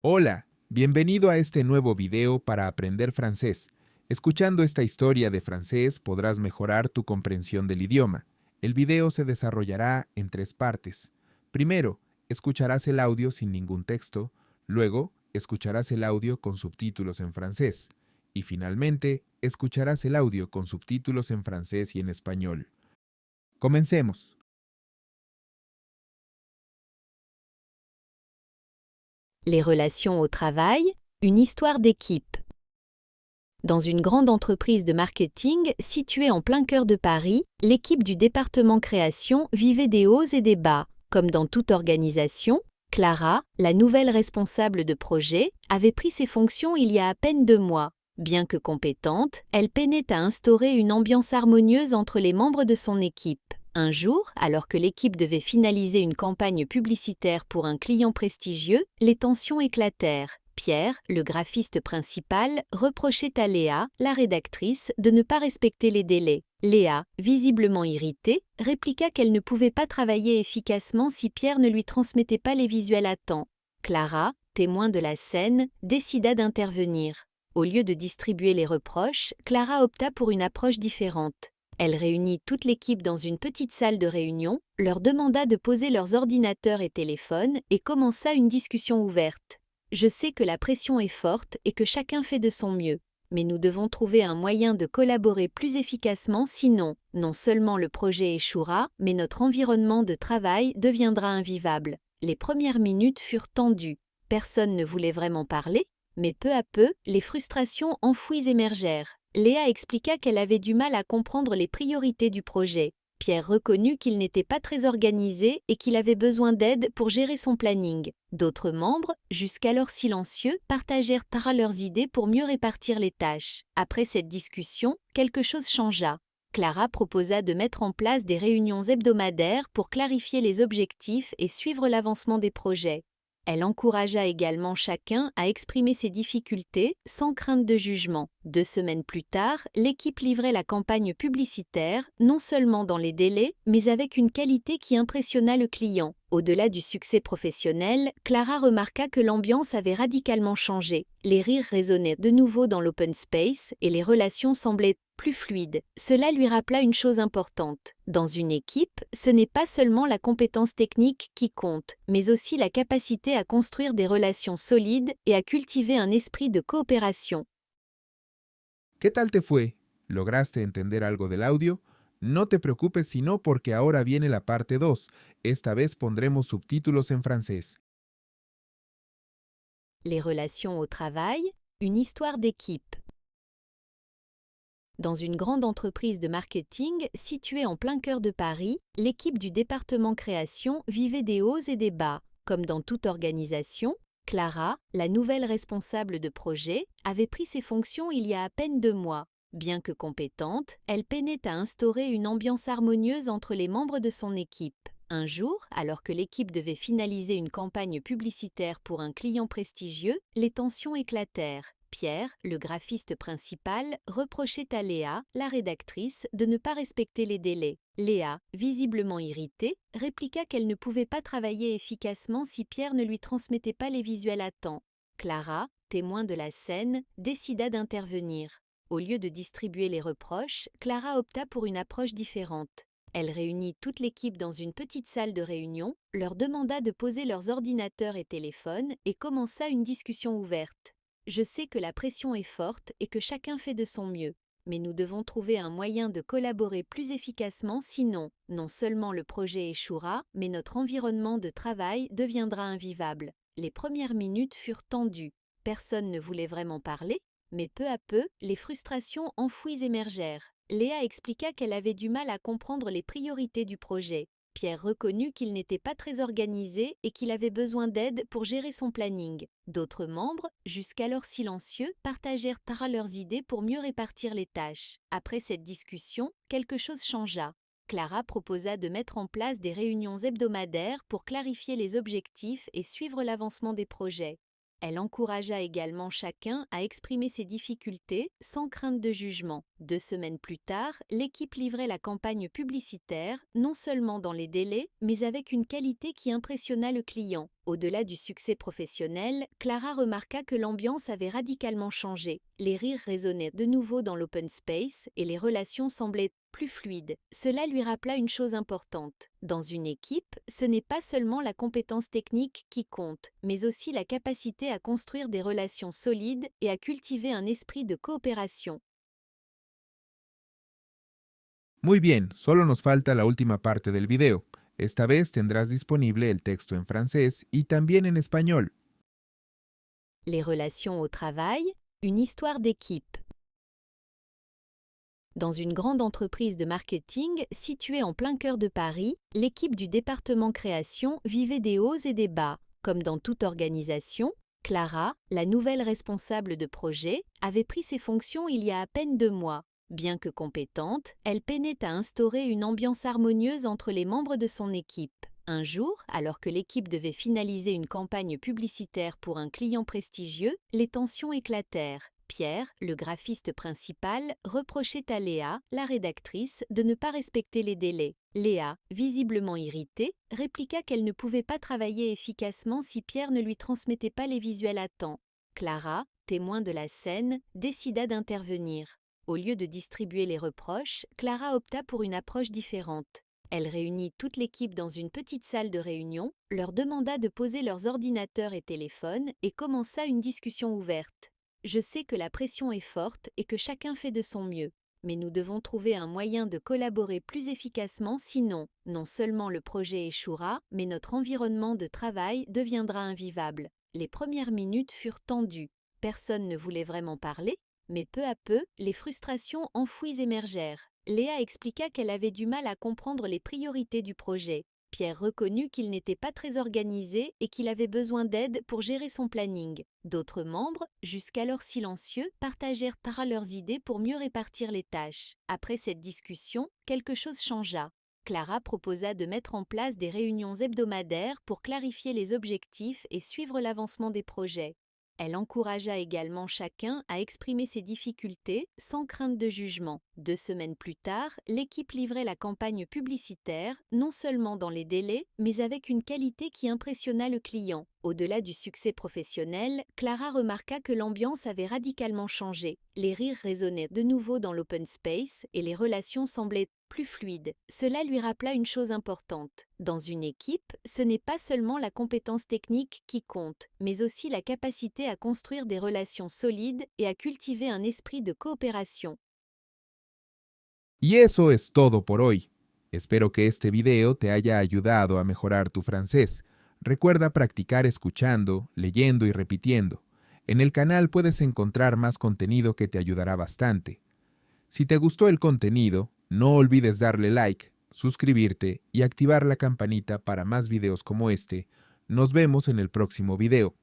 Hola, bienvenido a este nuevo video para aprender francés. Escuchando esta historia de francés podrás mejorar tu comprensión del idioma. El video se desarrollará en tres partes. Primero, escucharás el audio sin ningún texto. Luego, escucharás el audio con subtítulos en francés. Y finalmente, escucharás el audio con subtítulos en francés y en español. Comencemos. Les relations au travail, une histoire d'équipe. Dans une grande entreprise de marketing située en plein cœur de Paris, l'équipe du département création vivait des hauts et des bas. Comme dans toute organisation, Clara, la nouvelle responsable de projet, avait pris ses fonctions il y a à peine 2 mois. Bien que compétente, elle peinait à instaurer une ambiance harmonieuse entre les membres de son équipe. Un jour, alors que l'équipe devait finaliser une campagne publicitaire pour un client prestigieux, les tensions éclatèrent. Pierre, le graphiste principal, reprochait à Léa, la rédactrice, de ne pas respecter les délais. Léa, visiblement irritée, répliqua qu'elle ne pouvait pas travailler efficacement si Pierre ne lui transmettait pas les visuels à temps. Clara, témoin de la scène, décida d'intervenir. Au lieu de distribuer les reproches, Clara opta pour une approche différente. Elle réunit toute l'équipe dans une petite salle de réunion, leur demanda de poser leurs ordinateurs et téléphones et commença une discussion ouverte. Je sais que la pression est forte et que chacun fait de son mieux, mais nous devons trouver un moyen de collaborer plus efficacement, sinon, non seulement le projet échouera, mais notre environnement de travail deviendra invivable. Les premières minutes furent tendues. Personne ne voulait vraiment parler, mais peu à peu, les frustrations enfouies émergèrent. Léa expliqua qu'elle avait du mal à comprendre les priorités du projet. Pierre reconnut qu'il n'était pas très organisé et qu'il avait besoin d'aide pour gérer son planning. D'autres membres, jusqu'alors silencieux, partagèrent leurs idées pour mieux répartir les tâches. Après cette discussion, quelque chose changea. Clara proposa de mettre en place des réunions hebdomadaires pour clarifier les objectifs et suivre l'avancement des projets. Elle encouragea également chacun à exprimer ses difficultés sans crainte de jugement. 2 semaines plus tard, l'équipe livrait la campagne publicitaire, non seulement dans les délais, mais avec une qualité qui impressionna le client. Au-delà du succès professionnel, Clara remarqua que l'ambiance avait radicalement changé. Les rires résonnaient de nouveau dans l'open space et les relations semblaient plus fluides. Cela lui rappela une chose importante. Dans une équipe, ce n'est pas seulement la compétence technique qui compte, mais aussi la capacité à construire des relations solides et à cultiver un esprit de coopération. ¿Qué tal te fue? ¿Lograste entender algo del audio? No te preocupes sino porque ahora viene la parte 2. Esta vez pondremos subtítulos en francés. Les relations au travail, une histoire d'équipe. Dans une grande entreprise de marketing située en plein cœur de Paris, l'équipe du département création vivait des hauts et des bas. Comme dans toute organisation, Clara, la nouvelle responsable de projet, avait pris ses fonctions il y a à peine 2 mois. Bien que compétente, elle peinait à instaurer une ambiance harmonieuse entre les membres de son équipe. Un jour, alors que l'équipe devait finaliser une campagne publicitaire pour un client prestigieux, les tensions éclatèrent. Pierre, le graphiste principal, reprochait à Léa, la rédactrice, de ne pas respecter les délais. Léa, visiblement irritée, répliqua qu'elle ne pouvait pas travailler efficacement si Pierre ne lui transmettait pas les visuels à temps. Clara, témoin de la scène, décida d'intervenir. Au lieu de distribuer les reproches, Clara opta pour une approche différente. Elle réunit toute l'équipe dans une petite salle de réunion, leur demanda de poser leurs ordinateurs et téléphones et commença une discussion ouverte. Je sais que la pression est forte et que chacun fait de son mieux, mais nous devons trouver un moyen de collaborer plus efficacement, sinon, non seulement le projet échouera, mais notre environnement de travail deviendra invivable. Les premières minutes furent tendues. Personne ne voulait vraiment parler, mais peu à peu, les frustrations enfouies émergèrent. Léa expliqua qu'elle avait du mal à comprendre les priorités du projet. Pierre reconnut qu'il n'était pas très organisé et qu'il avait besoin d'aide pour gérer son planning. D'autres membres, jusqu'alors silencieux, partagèrent leurs idées pour mieux répartir les tâches. Après cette discussion, quelque chose changea. Clara proposa de mettre en place des réunions hebdomadaires pour clarifier les objectifs et suivre l'avancement des projets. Elle encouragea également chacun à exprimer ses difficultés sans crainte de jugement. 2 semaines plus tard, l'équipe livrait la campagne publicitaire, non seulement dans les délais, mais avec une qualité qui impressionna le client. Au-delà du succès professionnel, Clara remarqua que l'ambiance avait radicalement changé. Les rires résonnaient de nouveau dans l'open space et les relations semblaient plus fluides. Cela lui rappela une chose importante. Dans une équipe, ce n'est pas seulement la compétence technique qui compte, mais aussi la capacité à construire des relations solides et à cultiver un esprit de coopération. Muy bien, solo nos falta la última parte del video. Esta vez tendrás disponible el texto en francés y también en español. Les relations au travail, une histoire d'équipe. Dans une grande entreprise de marketing située en plein cœur de Paris, l'équipe du département création vivait des hauts et des bas. Comme dans toute organisation, Clara, la nouvelle responsable de projet, avait pris ses fonctions il y a à peine 2 mois. Bien que compétente, elle peinait à instaurer une ambiance harmonieuse entre les membres de son équipe. Un jour, alors que l'équipe devait finaliser une campagne publicitaire pour un client prestigieux, les tensions éclatèrent. Pierre, le graphiste principal, reprochait à Léa, la rédactrice, de ne pas respecter les délais. Léa, visiblement irritée, répliqua qu'elle ne pouvait pas travailler efficacement si Pierre ne lui transmettait pas les visuels à temps. Clara, témoin de la scène, décida d'intervenir. Au lieu de distribuer les reproches, Clara opta pour une approche différente. Elle réunit toute l'équipe dans une petite salle de réunion, leur demanda de poser leurs ordinateurs et téléphones et commença une discussion ouverte. Je sais que la pression est forte et que chacun fait de son mieux, mais nous devons trouver un moyen de collaborer plus efficacement, sinon, non seulement le projet échouera, mais notre environnement de travail deviendra invivable. Les premières minutes furent tendues. Personne ne voulait vraiment parler, mais peu à peu, les frustrations enfouies émergèrent. Léa expliqua qu'elle avait du mal à comprendre les priorités du projet. Pierre reconnut qu'il n'était pas très organisé et qu'il avait besoin d'aide pour gérer son planning. D'autres membres, jusqu'alors silencieux, partagèrent leurs idées pour mieux répartir les tâches. Après cette discussion, quelque chose changea. Clara proposa de mettre en place des réunions hebdomadaires pour clarifier les objectifs et suivre l'avancement des projets. Elle encouragea également chacun à exprimer ses difficultés sans crainte de jugement. 2 semaines plus tard, l'équipe livrait la campagne publicitaire, non seulement dans les délais, mais avec une qualité qui impressionna le client. Au-delà du succès professionnel, Clara remarqua que l'ambiance avait radicalement changé. Les rires résonnaient de nouveau dans l'open space et les relations semblaient plus fluides. Cela lui rappela une chose importante. Dans une équipe, ce n'est pas seulement la compétence technique qui compte, mais aussi la capacité à construire des relations solides et à cultiver un esprit de coopération. Y eso es todo por hoy. Espero que este video te haya ayudado a mejorar tu francés. Recuerda practicar escuchando, leyendo y repitiendo. En el canal puedes encontrar más contenido que te ayudará bastante. Si te gustó el contenido, no olvides darle like, suscribirte y activar la campanita para más videos como este. Nos vemos en el próximo video.